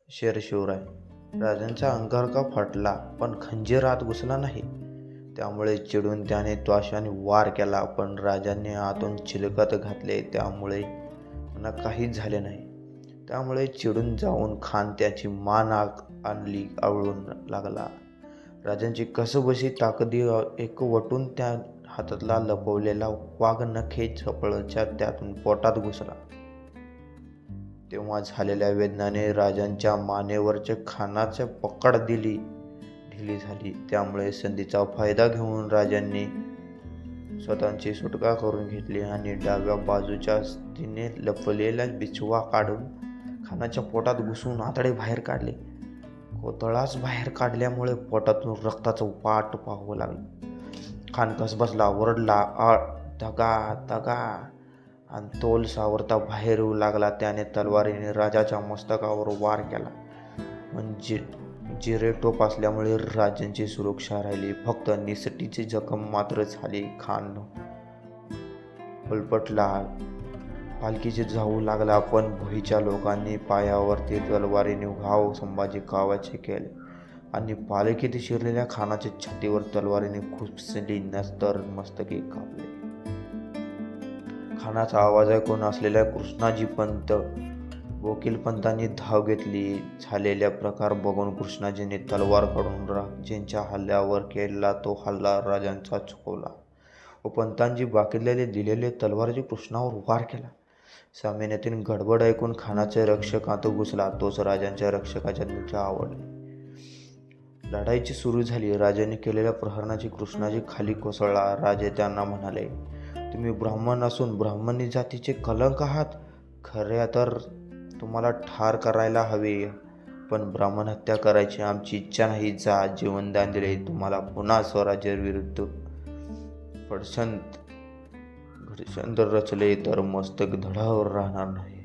शेर शिवराय. राजांचा अंगार का फाटला, पण खंजीर आत घुसला नाही. त्यामुळे चिडून त्याने त्वाशाने वार केला, पण राजांनी आतून चिलखत घातले, त्यामुळे त्यांना काहीच झाले नाही. त्यामुळे चिडून जाऊन खान त्याची मान आणली आवळून लागला. राजांची कसबशी ताकदी एकवटून त्या हातातला लपवलेला वाघ नखे चपळच्या त्यातून पोटात घुसला. तेव्हा झालेल्या वेदनाने राजांच्या मानेवरच्या खानाच्या पकड ढिली झाली. त्यामुळे संधीचा फायदा घेऊन राजांनी स्वतःची सुटका करून घेतली आणि डाव्या बाजूच्या स्थितीने लपलेला बिछवा काढून खानाच्या पोटात घुसून आतडे बाहेर काढले. कोतळाच बाहेर काढल्यामुळे पोटातून रक्ताचं वाट पाहावं लागलं. खान कसबसला, ओरडला, दगा दगा, आणि तोल सावरता बाहेर येऊ लागला. त्याने तलवारीने राजाच्या मस्तकावर वार केला. म्हणजे जिरेटोप असल्यामुळे राजांची सुरक्षा राहिली. फक्त निसटीची जखम मात्र झाली. खान पलपटला, पालखीचे जाऊ लागला, पण भोईच्या लोकांनी पायावरती तलवारीने घाव संभाजी कावाचे केले आणि पालखीत शिरलेल्या खानाच्या छातीवर तलवारीने खुपसली, नंतर मस्तकी कापले. खानाचा आवाज ऐकून असलेल्या कृष्णाजी पंत, वकील पंतांनी धाव घेतली. झालेला प्रकार बघून कृष्णाजींनी तलवार काढून राजेंच्या हल्ल्यावर केलेला तो हल्ला राजांचा चुकवला व पंतांनी बाकीले दिलेले तलवारीने कृष्णावर वार केला. सामान्यातील गडबड ऐकून खानाचे रक्षक आत घुसला. तोच राजांच्या रक्षकाच्या आवडले. लढाईची सुरू झाली. राजांनी केलेल्या प्रहाराची कृष्णाजी खाली कोसळला. राजे त्यांना म्हणाले, तुम्ही ब्राह्मण असून ब्राह्मणी जातीचे कलंक आहात. खऱ्या तर तुम्हाला ठार करायला हवे, पण ब्राह्मण हत्या करायची आमची इच्छा नाही. जा, जीवनदान दिले तुम्हाला पुन्हा स्वराज्याविरुद्ध घडसंत रचले तर मस्तक धडावर राहणार नाही.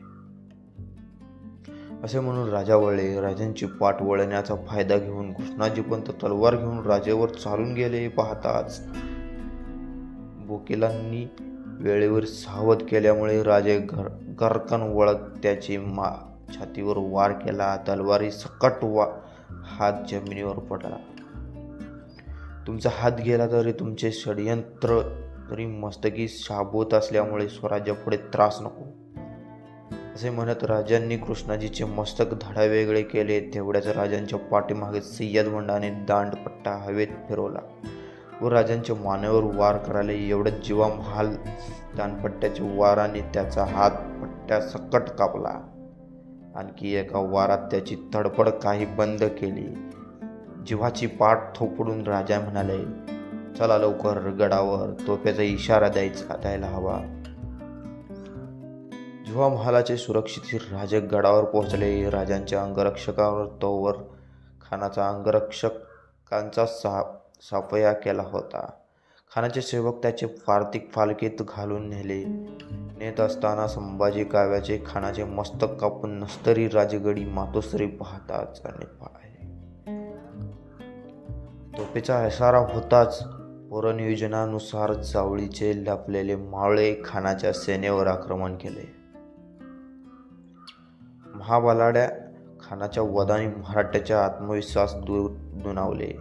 असे म्हणून राजा वळले. राजांची पाठ वळण्याचा फायदा घेऊन कृष्णाजी पंत तलवार घेऊन राजेवर चालून गेले. पाहताच वकिलांनी वेळेवर सावध केल्यामुळे राजे गरकन वळत त्याची छातीवर वार केला. तलवारी सकट हात जमिनीवर पडला. तुमचा हात गेला तरी तुमचे षडयंत्र तरी मस्तकी शाबूत असल्यामुळे स्वराज्यापुढे त्रास नको, असे म्हणत राजांनी कृष्णाजीचे मस्तक धडावेगळे केले. तेवढ्याच राजांच्या पाठीमागे सय्यद बंडाने दांडपट्टा हवेत फिरवला व राजांच्या मानेवर वार करायला. एवढ्यात जीवा महाल दांडपट्ट्याच्या वाराने त्याचा हात पट्ट्या सकट कापला. आणखी एका वारात त्याची तडफड काही बंद केली. जीवाची पाठ थोपडून राजा म्हणाले, चला लवकर गडावर, तोफेचा इशारा द्यायला हवा. जीवा महालाचे सुरक्षित राजे गडावर पोहोचले. राजांच्या अंगरक्षकावर तोवर खानाचा अंगरक्षकांचा साफया केला होता. खानाचे सेवक त्याचे पार्थिव पालखीत घालून नेत असताना संभाजी काव्याचे खानाचे मस्तक कापून नस्तरी राजगडी मातोश्री पाहताच आणि तोफेचा इशारा होताच पूर्वनियोजनानुसार जावळीचे लपलेले मावळे खानाच्या सेनेवर आक्रमण केले. महाबलाढ्या खानाच्या वधाने मराठ्याचा आत्मविश्वास दुणावले.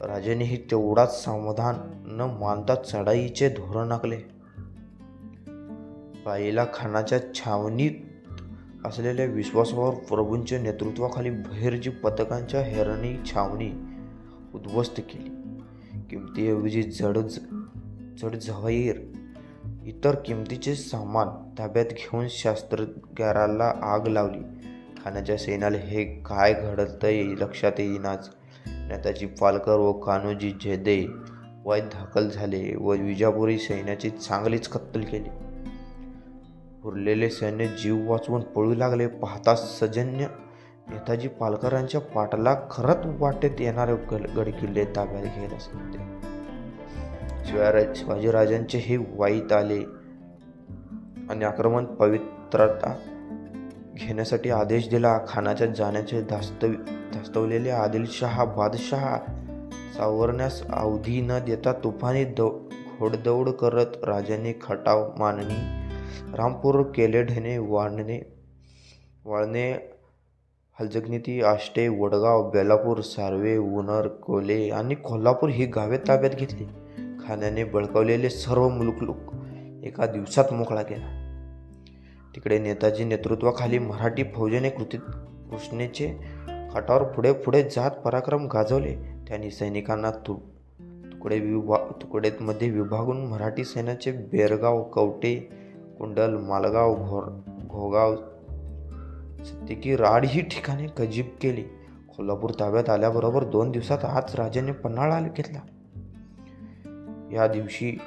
राजानेही तेवढाच समाधान न मानता चढाईचे धोरण आखले. पायीला खानाच्या छावणीत असलेल्या विश्वासावर प्रभूंच्या नेतृत्वाखाली बहिर्जी पथकांच्या हेरणी छावणी उद्ध्वस्त केली. किमतीऐवजी जड जवाहीर इतर किमतीचे सामान ताब्यात घेऊन शस्त्रागाराला आग लावली. खानाच्या सैन्याला हे काय घडतंय लक्षात येईनाच. नेताजी पालकर व कान्होजी जेदे वाईत दाखल झाले व विजापुरी सैन्याची चांगलीच कत्तल केली. उरलेले सैन्य जीव वाचवून पळू लागले. पाहताच सजन्य नेताजी पालकरांच्या पाठला खरंच वाटेत येणारे गडकिल्ले ताब्यात घेत असते. शिवाजीराजांचे हे वाईत आले आणि आक्रमण पवित्रता घेण्यासाठी आदेश दिला. खानाच्या जाण्याचे धास्तवलेले आदिलशहा बादशहा सावरण्यास अवधी न देता तुफानी घोडदौड करत राजांनी खटाव, मानणी, रामपूर, केलेढणे, वाळणे हलजगणिती, आष्टे, वडगाव, बेलापूर, सार्वे, उनर, कोले आणि कोल्हापूर ही गावे ताब्यात घेतली. खाण्याने बळकावलेले सर्व मुलुक एका दिवसात मोकळा केला. तिकडे नेताजी नेतृत्वाखाली मराठी फौजेने कृष्णेचे काठावर पुढे पुढे जात पराक्रम गाजवले. त्यांनी सैनिकांना तुकड्यांमध्ये विभागून मराठी सैन्याचे बेरगाव, कवठे, कुंडल, मालगाव, घोगाव, सत्तेकी, राड ही ठिकाणे कजीब केली. कोल्हापूर ताब्यात आल्याबरोबर 2 दिवसात आज राजांनी पन्हाळा घेतला. या दिवशी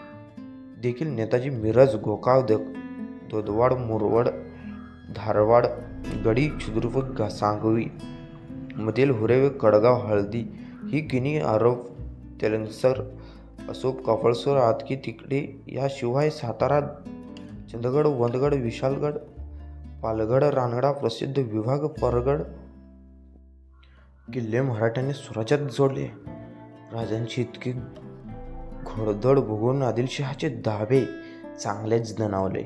देखील नेताजी मिरज, गोकाव, दोदवाड, मुरवड, धारवाड, गडी, खुर्द, सांगवी मधील हुरे, कडगाव, हळदी ही किनी, आरव, तेलंगसर, अशोक, कपळसर, आदकी, तिकडे याशिवाय सातारा, चंदगड, वंदगड, विशालगड, पालगड, रानगडा, प्रसिद्ध विभाग, परगड किल्ले मराठ्यांनी स्वराज्यात जोडले. राजांची इतकी घोडदौड बघून आदिलशहाचे दावे चांगलेच दणावले.